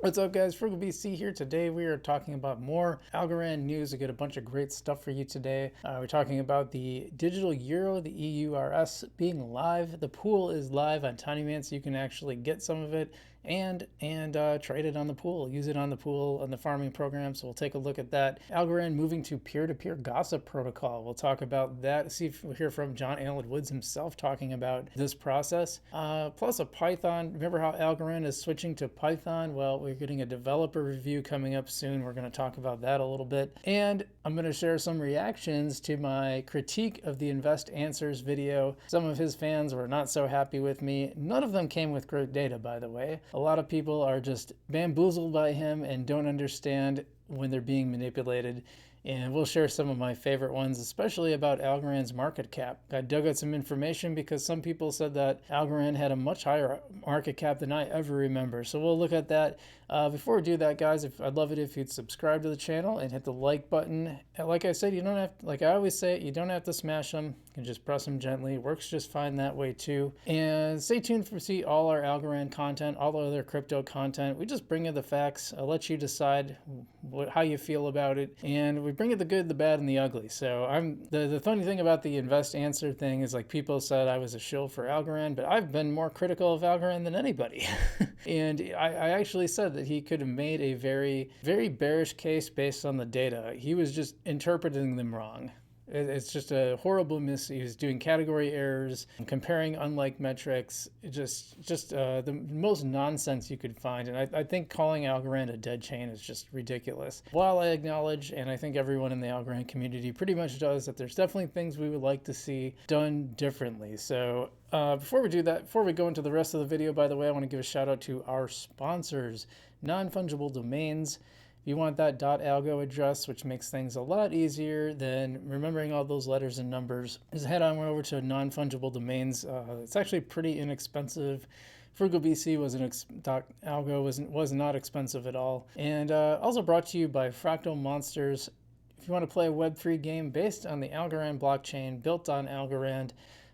What's up, guys? Frugal BC here. Today we are talking about more Algorand news. We got a bunch of great stuff for you today. We're talking about the digital euro, the EURS, being live. The pool is live on TinyMan, so you can actually get some of it and trade it on the pool, use it on the pool on the farming program. So we'll take a look at that. Algorand moving to peer-to-peer gossip protocol. We'll talk about that. See if we'll hear from John Allen Woods himself talking about this process. Plus a Python. Remember how Algorand is switching to Python? Well, we're getting a developer review coming up soon. We're going to talk about that a little bit. And I'm going to share some reactions to my critique of the Invest Answers video. Some of his fans were not so happy with me. None of them came with great data, by the way. A lot of people are just bamboozled by him and don't understand when they're being manipulated. And we'll share some of my favorite ones, especially about Algorand's market cap. I dug out some information because some people said that Algorand had a much higher market cap than I ever remember. So we'll look at that. Before we do that, guys, I'd love it if you'd subscribe to the channel and hit the like button. And like I said, you don't have, like I always say, you don't have to smash them. You can just press them gently. It works just fine that way too. And stay tuned to see all our Algorand content, all the other crypto content. We just bring you the facts. I'll let you decide how you feel about it. And we bring it the good, the bad, and the ugly. So the funny thing about the Invest Answer thing is, like, people said I was a shill for Algorand, but I've been more critical of Algorand than anybody. And I actually said that he could have made a very, very bearish case based on the data. He was just interpreting them wrong. It's just a horrible miss. He was doing category errors, comparing unlike metrics, just the most nonsense you could find. And I think calling Algorand a dead chain is just ridiculous. While I acknowledge, and I think everyone in the Algorand community pretty much does, that there's definitely things we would like to see done differently. So before we do that, before we go into the rest of the video, by the way, I want to give a shout out to our sponsors, Non-Fungible Domains. If you want that .algo address, which makes things a lot easier than remembering all those letters and numbers, just head on over to Non-Fungible Domains. It's actually pretty inexpensive. Frugal BC .algo was not expensive at all. And also brought to you by Fractal Monsters. If you want to play a Web3 game based on the Algorand blockchain, built on Algorand,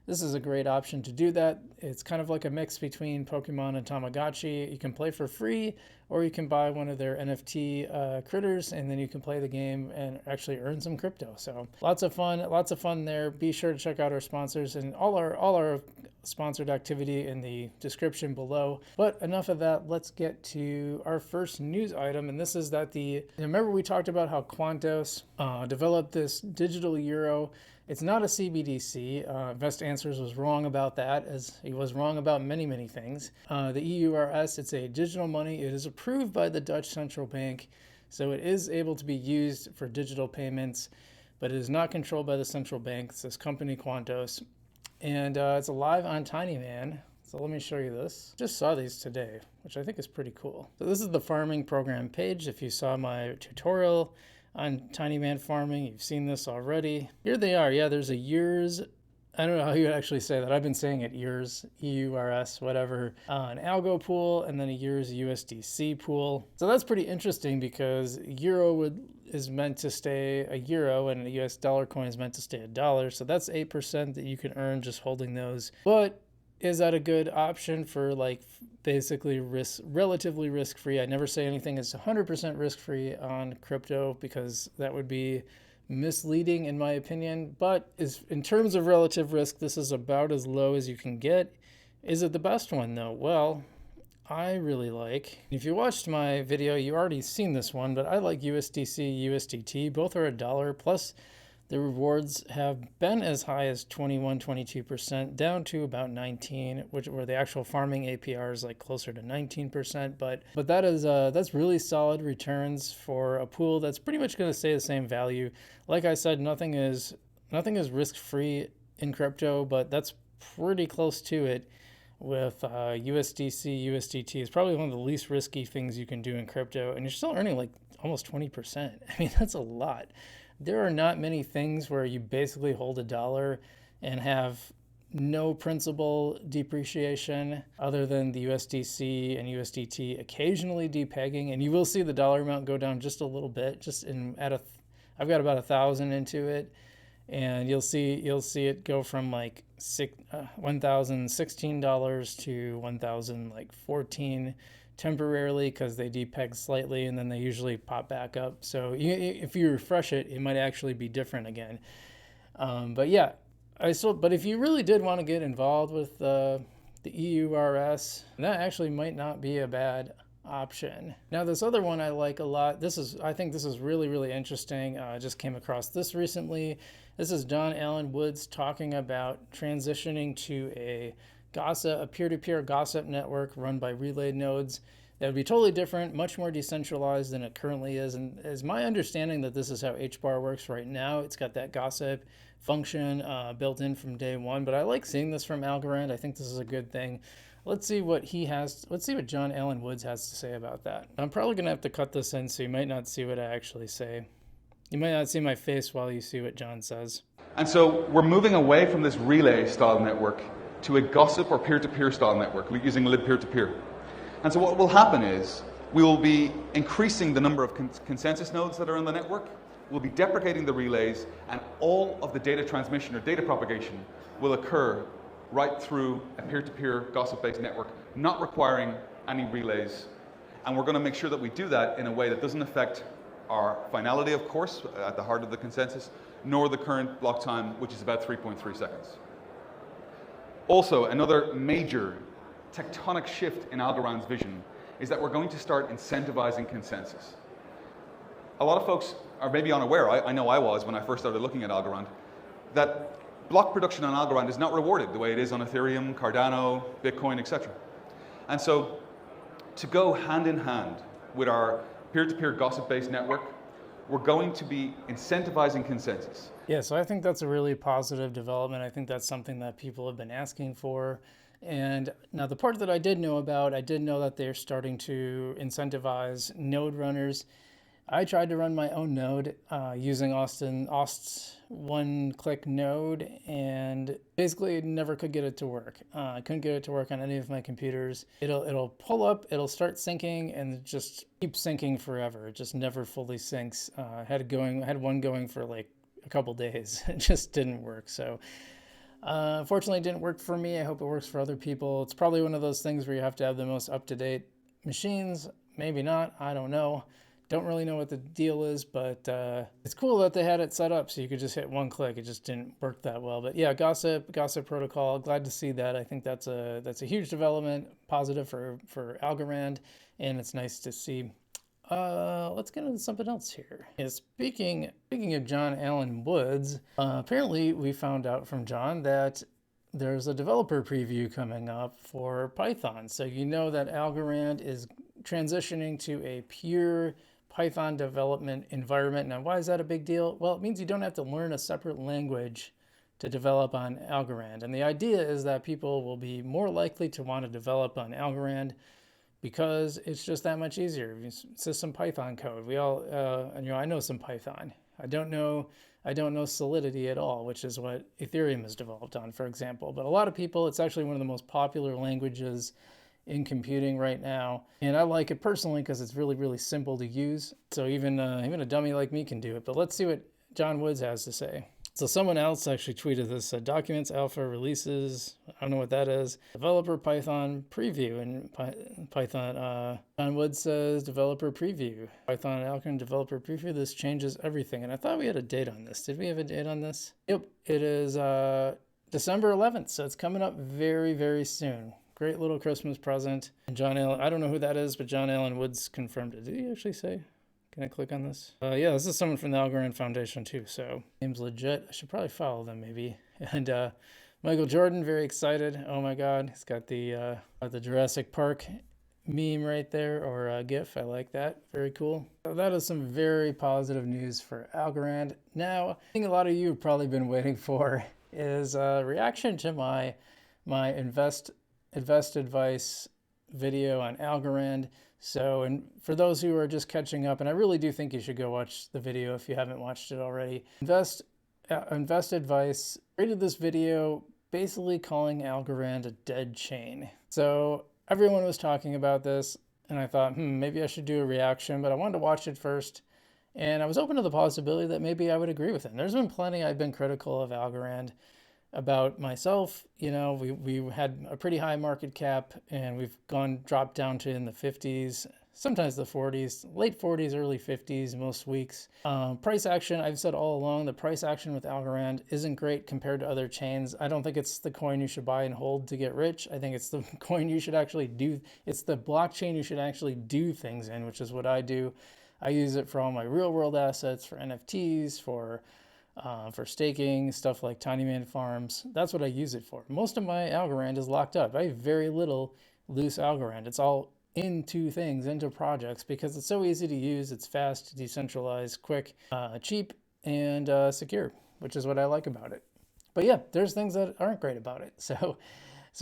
this is a great option to do that. It's kind of like a mix between Pokemon and Tamagotchi. You can play for free, or you can buy one of their NFT critters, and then you can play the game and actually earn some crypto. So lots of fun there. Be sure to check out our sponsors and all our sponsored activity in the description below. But enough of that. Let's get to our first news item, and this is that remember we talked about how Quantos developed this digital euro. It's not a CBDC. Invest Answers was wrong about that, as he was wrong about many, many things. The EURS, it's a digital money. It is approved by the Dutch Central Bank, so it is able to be used for digital payments, but it is not controlled by the central bank. It's this company, Quantos, and it's live on TinyMan. So let me show you this. Just saw these today, which I think is pretty cool. So this is the farming program page. If you saw my tutorial on TinyMan farming, you've seen this already. Here they are. Yeah, there's a EURS. I don't know how you would actually say that. I've been saying it EURS, EURS, whatever. An algo pool, and then a EURS USDC pool. So that's pretty interesting because euro is meant to stay a euro, and a US dollar coin is meant to stay a dollar. So that's 8% that you can earn just holding those. But is that a good option for, like, basically relatively risk-free? I never say anything is 100% risk-free on crypto because that would be misleading in my opinion. But in terms of relative risk, this is about as low as you can get. Is it the best one though? Well, I really like, if you watched my video, you already seen this one, but I like USDC, USDT. Both are $1, plus the rewards have been as high as 21, 22%, down to about 19, where the actual farming APR is like closer to 19%. But that's really solid returns for a pool that's pretty much going to stay the same value. Like I said, nothing is risk-free in crypto, but that's pretty close to it with USDC, USDT. Is probably one of the least risky things you can do in crypto, and you're still earning like almost 20%. I mean, that's a lot. There are not many things where you basically hold $1 and have no principal depreciation other than the USDC and USDT occasionally depegging, and you will see the dollar amount go down just a little bit. I've got about 1,000 into it, and you'll see it go from like $1,016 to $1,014 temporarily because they depeg slightly and then they usually pop back up. So if you refresh it, it might actually be different again. But yeah, but if you really did want to get involved with the EURS, that actually might not be a bad option. Now this other one I like a lot. I think this is really, really interesting. I just came across this recently. This is John Allen Woods talking about transitioning to a peer-to-peer gossip network run by relay nodes. That would be totally different, much more decentralized than it currently is. And it's my understanding that this is how HBAR works right now. It's got that gossip function built in from day one. But I like seeing this from Algorand. I think this is a good thing. Let's see what John Allen Woods has to say about that. I'm probably going to have to cut this in, so you might not see what I actually say. You might not see my face while you see what John says. And so we're moving away from this relay style network to a gossip or peer-to-peer style network using lib peer-to-peer. And so what will happen is we will be increasing the number of consensus nodes that are in the network. We'll be deprecating the relays, and all of the data transmission or data propagation will occur right through a peer-to-peer gossip-based network, not requiring any relays. And we're going to make sure that we do that in a way that doesn't affect our finality, of course, at the heart of the consensus, nor the current block time, which is about 3.3 seconds. Also, another major tectonic shift in Algorand's vision is that we're going to start incentivizing consensus. A lot of folks are maybe unaware, I know I was when I first started looking at Algorand, that block production on Algorand is not rewarded the way it is on Ethereum, Cardano, Bitcoin, etc. And so to go hand in hand with our peer-to-peer gossip-based network, we're going to be incentivizing consensus. Yeah, so I think that's a really positive development. I think that's something that people have been asking for. And now the part that I did know about, I did know that they're starting to incentivize node runners. I tried to run my own node using Aust's one-click node, and basically never could get it to work. I couldn't get it to work on any of my computers. It'll pull up, it'll start syncing, and just keep syncing forever. It just never fully syncs. I had one going for like a couple days. It just didn't work. So unfortunately, it didn't work for me. I hope it works for other people. It's probably one of those things where you have to have the most up-to-date machines. Maybe not. I don't know. Don't really know what the deal is, but it's cool that they had it set up so you could just hit one click. It just didn't work that well. But yeah, gossip protocol. Glad to see that. I think that's a huge development, positive for Algorand, and it's nice to see. Let's get into something else here. Yeah, speaking of John Allen Woods, apparently we found out from John that there's a developer preview coming up for Python. So you know that Algorand is transitioning to a pure Python development environment. Now, why is that a big deal? Well, it means you don't have to learn a separate language to develop on Algorand. And the idea is that people will be more likely to want to develop on Algorand because it's just that much easier. It's just some Python code. We all, I know some Python. I don't know Solidity at all, which is what Ethereum is developed on, for example. But a lot of people, it's actually one of the most popular languages in computing right now. And I like it personally because it's really, really simple to use. So even a dummy like me can do it. But let's see what John Woods has to say. So someone else actually tweeted this, documents, alpha, releases, I don't know what that is, developer Python preview, and Python, John Woods says developer preview, Python Algorand developer preview, this changes everything. And I thought we had a date on this. Did we have a date on this? Yep, it is December 11th, so it's coming up very, very soon. Great little Christmas present. And John Allen, I don't know who that is, but John Allen Woods confirmed it. Did he actually say? Can I click on this? Yeah, this is someone from the Algorand Foundation too, so name's legit. I should probably follow them maybe. And Michael Jordan, very excited. Oh my God, he's got the Jurassic Park meme right there, or GIF. I like that. Very cool. So that is some very positive news for Algorand. Now, I think a lot of you have probably been waiting for is a reaction to my invest advice video on Algorand. So, and for those who are just catching up, and I really do think you should go watch the video if you haven't watched it already. Invest Advice rated this video basically calling Algorand a dead chain. So everyone was talking about this, and I thought, maybe I should do a reaction, but I wanted to watch it first. And I was open to the possibility that maybe I would agree with him. There's been plenty I've been critical of Algorand. about myself. You know, we had a pretty high market cap, and we've dropped down to in the 50s, sometimes the 40s, late 40s, early 50s, most weeks. Price action, I've said all along, the price action with Algorand isn't great compared to other chains. I don't think it's the coin you should buy and hold to get rich. I think it's the coin you should actually do. It's the blockchain you should actually do things in, which is what I do. I use it for all my real world assets, for NFTs, for staking, stuff like tiny man farms. That's what I use it for. Most of my Algorand is locked up. I have very little loose Algorand. It's all into things, into projects, because it's so easy to use. It's fast, decentralized, quick, cheap, and secure, which is what I like about it. But yeah, there's things that aren't great about it. So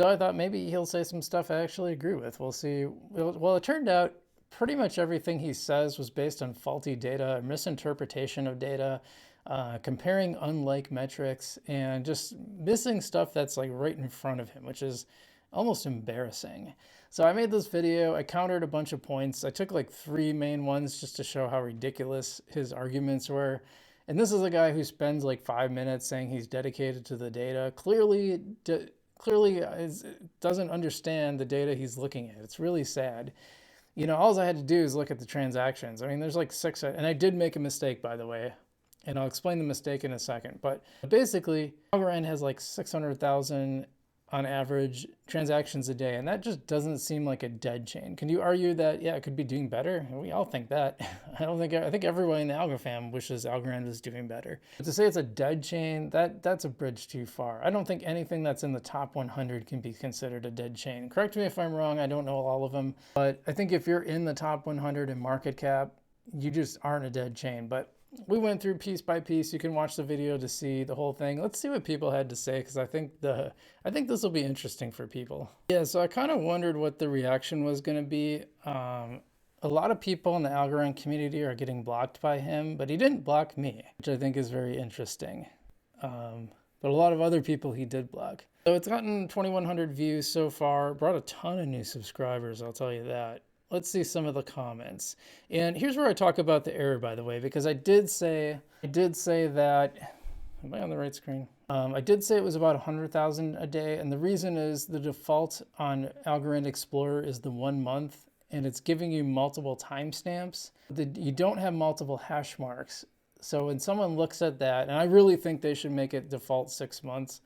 I thought maybe he'll say some stuff I actually agree with. We'll see. Well, it turned out pretty much everything he says was based on faulty data, misinterpretation of data, comparing unlike metrics, and just missing stuff that's like right in front of him, which is almost embarrassing. So I made this video, I countered a bunch of points. I took like 3 main ones just to show how ridiculous his arguments were. And this is a guy who spends like 5 minutes saying he's dedicated to the data. Clearly doesn't understand the data he's looking at. It's really sad. You know, all I had to do is look at the transactions. I mean, there's like 6, and I did make a mistake, by the way, and I'll explain the mistake in a second. But basically, Algorand has like 600,000 on average transactions a day, and that just doesn't seem like a dead chain. Can you argue that, yeah, it could be doing better? We all think that. I think everyone in the Algo fam wishes Algorand was doing better. But to say it's a dead chain, that's a bridge too far. I don't think anything that's in the top 100 can be considered a dead chain. Correct me if I'm wrong, I don't know all of them, but I think if you're in the top 100 in market cap, you just aren't a dead chain. But we went through piece by piece. You can watch the video to see the whole thing. Let's see what people had to say, because I think this will be interesting for people. Yeah, so I kind of wondered what the reaction was going to be. A lot of people in the Algorand community are getting blocked by him, but he didn't block me, which I think is very interesting. But a lot of other people he did block. So it's gotten 2,100 views so far, brought a ton of new subscribers, I'll tell you that. Let's see some of the comments. And here's where I talk about the error, by the way, because I did say that, am I on the right screen? I did say it was about 100,000 a day. And the reason is the default on Algorand Explorer is the 1 month, and it's giving you multiple timestamps. You don't have multiple hash marks. So when someone looks at that, and I really think they should make it default 6 months,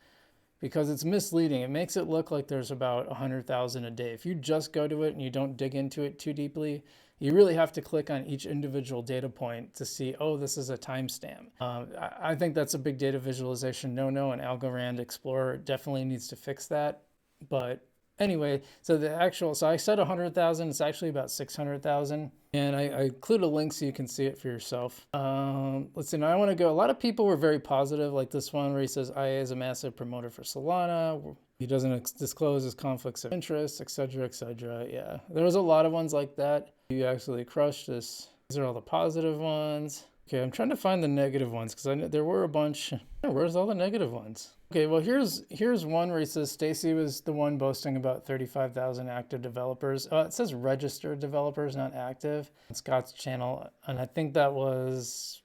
because it's misleading. It makes it look like there's about 100,000 a day. If you just go to it and you don't dig into it too deeply, you really have to click on each individual data point to see, oh, this is a timestamp. I think that's a big data visualization no-no, and Algorand Explorer definitely needs to fix that. But anyway, so I said 100,000, it's actually about 600,000. And I include a link so you can see it for yourself. Let's see, now I want to go, a lot of people were very positive, like this one where he says IA is a massive promoter for Solana. He doesn't disclose his conflicts of interest, etc., etc. Yeah, there was a lot of ones like that. You actually crushed this. These are all the positive ones. Okay, I'm trying to find the negative ones because I know there were a bunch. Where's all the negative ones? Okay, well, here's one where he says Stacy was the one boasting about 35,000 active developers. It says registered developers, not active. On Scott's channel, and I think that was...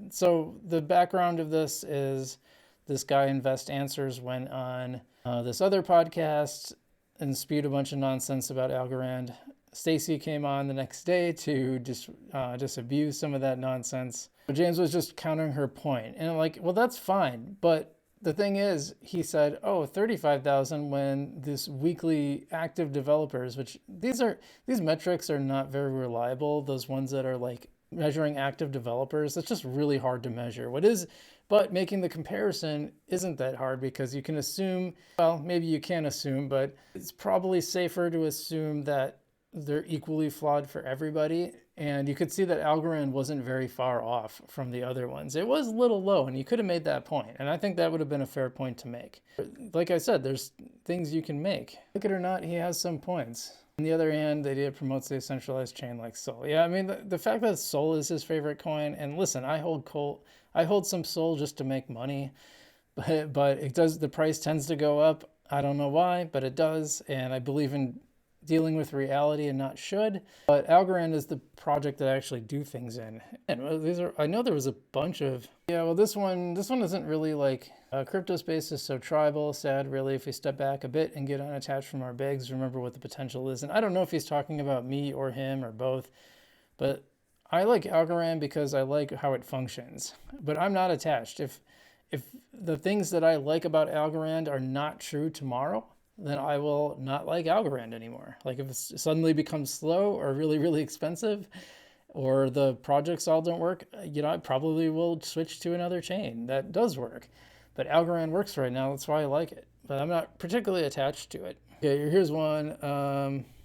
So the background of this is this guy Invest Answers went on this other podcast and spewed a bunch of nonsense about Algorand. Stacy came on the next day to just disabuse some of that nonsense. But James was just countering her point. And I'm like, well, that's fine. But the thing is, he said, oh, 35,000 when this weekly active developers, which these metrics are not very reliable. Those ones that are like measuring active developers, it's just really hard to measure. But making the comparison isn't that hard because you can assume, well, maybe you can assume, but it's probably safer to assume that they're equally flawed for everybody. And you could see that Algorand wasn't very far off from the other ones. It was a little low, and you could have made that point. And I think that would have been a fair point to make. Like I said, there's things you can make. Like it or not, he has some points. On the other hand, the idea promotes a centralized chain like Sol. Yeah, I mean, the fact that Sol is his favorite coin, and listen, I hold some Sol just to make money, but it does, the price tends to go up. I don't know why, but it does, and I believe in dealing with reality and not should. But Algorand is the project that I actually do things in. And these are, I know there was a bunch of, yeah, well, this one isn't really like, crypto space is so tribal, sad, really. If we step back a bit and get unattached from our bags, remember what the potential is. And I don't know if he's talking about me or him or both, but I like Algorand because I like how it functions. But I'm not attached. If the things that I like about Algorand are not true tomorrow, then I will not like Algorand anymore. Like if it suddenly becomes slow or really, really expensive, or the projects all don't work, I probably will switch to another chain that does work. But Algorand works right now, that's why I like it. But I'm not particularly attached to it. Okay, here's one.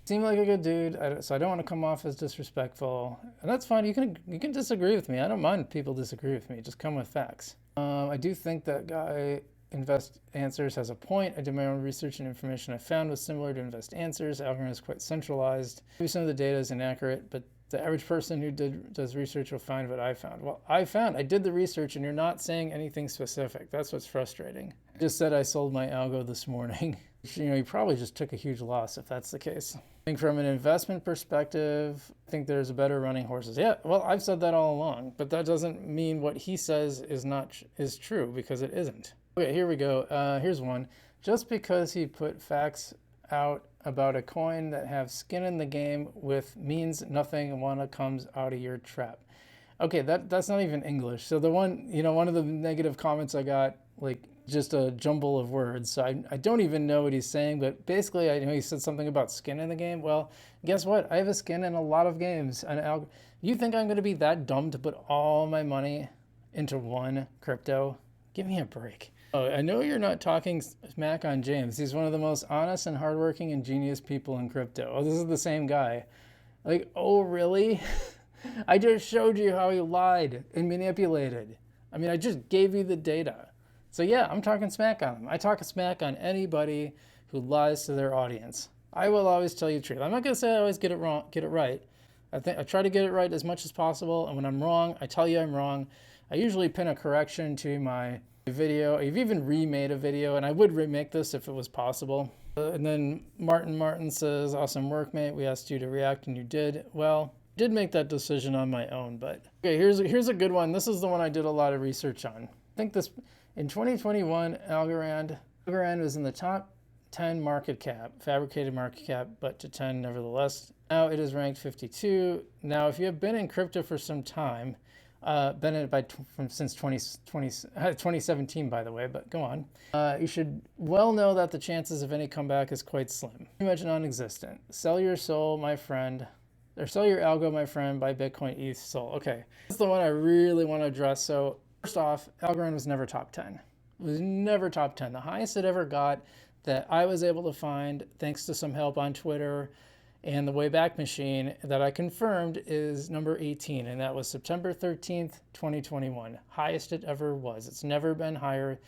Seemed like a good dude, so I don't want to come off as disrespectful. And that's fine, you can disagree with me. I don't mind if people disagree with me, just come with facts. I do think that guy Invest Answers has a point. I did my own research and information I found was similar to Invest Answers. Algorand is quite centralized. Maybe some of the data is inaccurate, but the average person who does research will find what I found. Well, I did the research and you're not saying anything specific. That's what's frustrating. I just said I sold my algo this morning. You probably just took a huge loss if that's the case. I think from an investment perspective, I think there's a better running horses. Yeah, well, I've said that all along, but that doesn't mean what he says is true, because it isn't. Okay, here we go. Here's one. Just because he put facts out about a coin that have skin in the game with means nothing wanna comes out of your trap. Okay, that's not even English. So the one, one of the negative comments I got, like just a jumble of words. So I don't even know what he's saying, but basically I know he said something about skin in the game. Well, guess what? I have a skin in a lot of games. And you think I'm gonna be that dumb to put all my money into one crypto? Give me a break. Oh, I know you're not talking smack on James. He's one of the most honest and hardworking and genius people in crypto. Oh, this is the same guy. Like, oh, really? I just showed you how he lied and manipulated. I mean, I just gave you the data. So yeah, I'm talking smack on him. I talk smack on anybody who lies to their audience. I will always tell you the truth. I'm not gonna say I always get it wrong, get it right. I try to get it right as much as possible, and when I'm wrong, I tell you I'm wrong. I usually pin a correction to my video. I've even remade a video, and I would remake this if it was possible. And then Martin says, awesome work, mate. We asked you to react and you did. Well, I did make that decision on my own, but okay, here's a good one. This is the one I did a lot of research on. I think this, in 2021, Algorand was in the top 10 market cap, fabricated market cap, but to 10 nevertheless. Now it is ranked 52. Now, if you have been in crypto for some time, been in it since 2017, by the way, but go on. You should well know that the chances of any comeback is quite slim, pretty much non-existent. Sell your soul, my friend, or sell your algo, my friend, buy Bitcoin, ETH, soul. Okay, that's the one I really want to address. So first off, Algorand was never top 10. It was never top 10. The highest it ever got that I was able to find, thanks to some help on Twitter and the Wayback Machine, that I confirmed is number 18, and that was September 13th, 2021. Highest it ever was. It's never been higher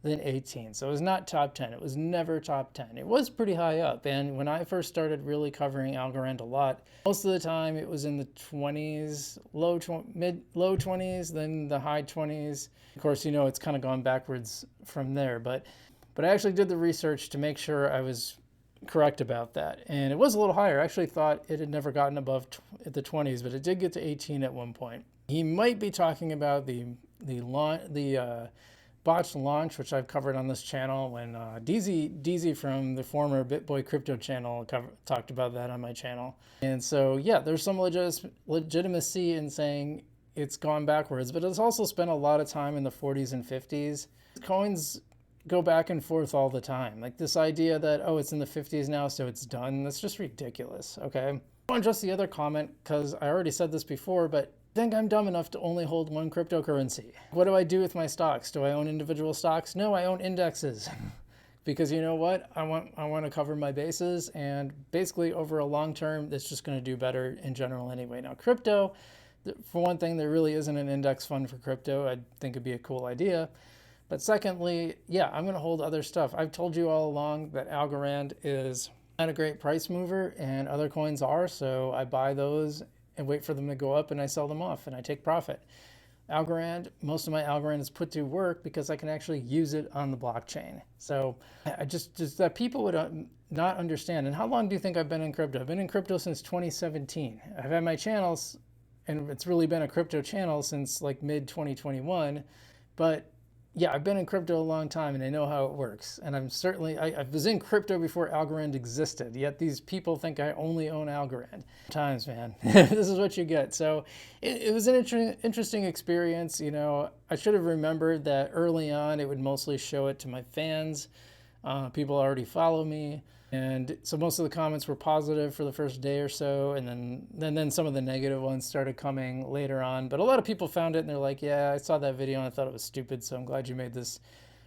than 18. So it was not top 10. It was never top 10. It was pretty high up, and when I first started really covering Algorand a lot, most of the time it was in the 20s, low 20s, then the high 20s. Of course, it's kind of gone backwards from there, but I actually did the research to make sure I was correct about that, and it was a little higher. I actually thought it had never gotten above the 20s, but it did get to 18 at one point. He might be talking about the botched launch, which I've covered on this channel, when DZ from the former BitBoy Crypto channel talked about that on my channel. And so yeah, there's some legitimacy in saying it's gone backwards, but it's also spent a lot of time in the 40s and 50s. Coins go back and forth all the time. Like this idea that, oh, it's in the 50s now, so it's done. That's just ridiculous, okay? I want to address the other comment, because I already said this before, but I think I'm dumb enough to only hold one cryptocurrency. What do I do with my stocks? Do I own individual stocks? No, I own indexes. Because you know what? I want to cover my bases, and basically over a long term, it's just going to do better in general anyway. Now, crypto, for one thing, there really isn't an index fund for crypto. I think it'd be a cool idea. But secondly, yeah, I'm going to hold other stuff. I've told you all along that Algorand is not a great price mover, and other coins are, so I buy those and wait for them to go up, and I sell them off, and I take profit. Algorand, most of my Algorand is put to work because I can actually use it on the blockchain. So I just that people would not understand. And how long do you think I've been in crypto? I've been in crypto since 2017. I've had my channels, and it's really been a crypto channel since like mid 2021. But yeah, I've been in crypto a long time and I know how it works. And I was in crypto before Algorand existed, yet these people think I only own Algorand. Times, man, this is what you get. So it was an interesting experience. You know, I should have remembered that early on it would mostly show it to my fans. People already follow me. And so most of the comments were positive for the first day or so, and then some of the negative ones started coming later on. But a lot of people found it and they're like, yeah, I saw that video and I thought it was stupid, so I'm glad you made this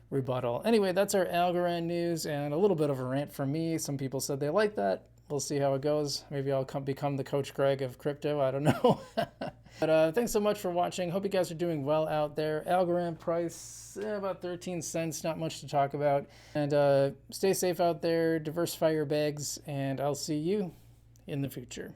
rebuttal. Anyway, that's our Algorand news and a little bit of a rant from me. Some people said they like that. We'll see how it goes. Maybe I'll become the Coach Greg of crypto. I don't know. But thanks so much for watching. Hope you guys are doing well out there. Algorand price, about 13 cents. Not much to talk about. And stay safe out there. Diversify your bags. And I'll see you in the future.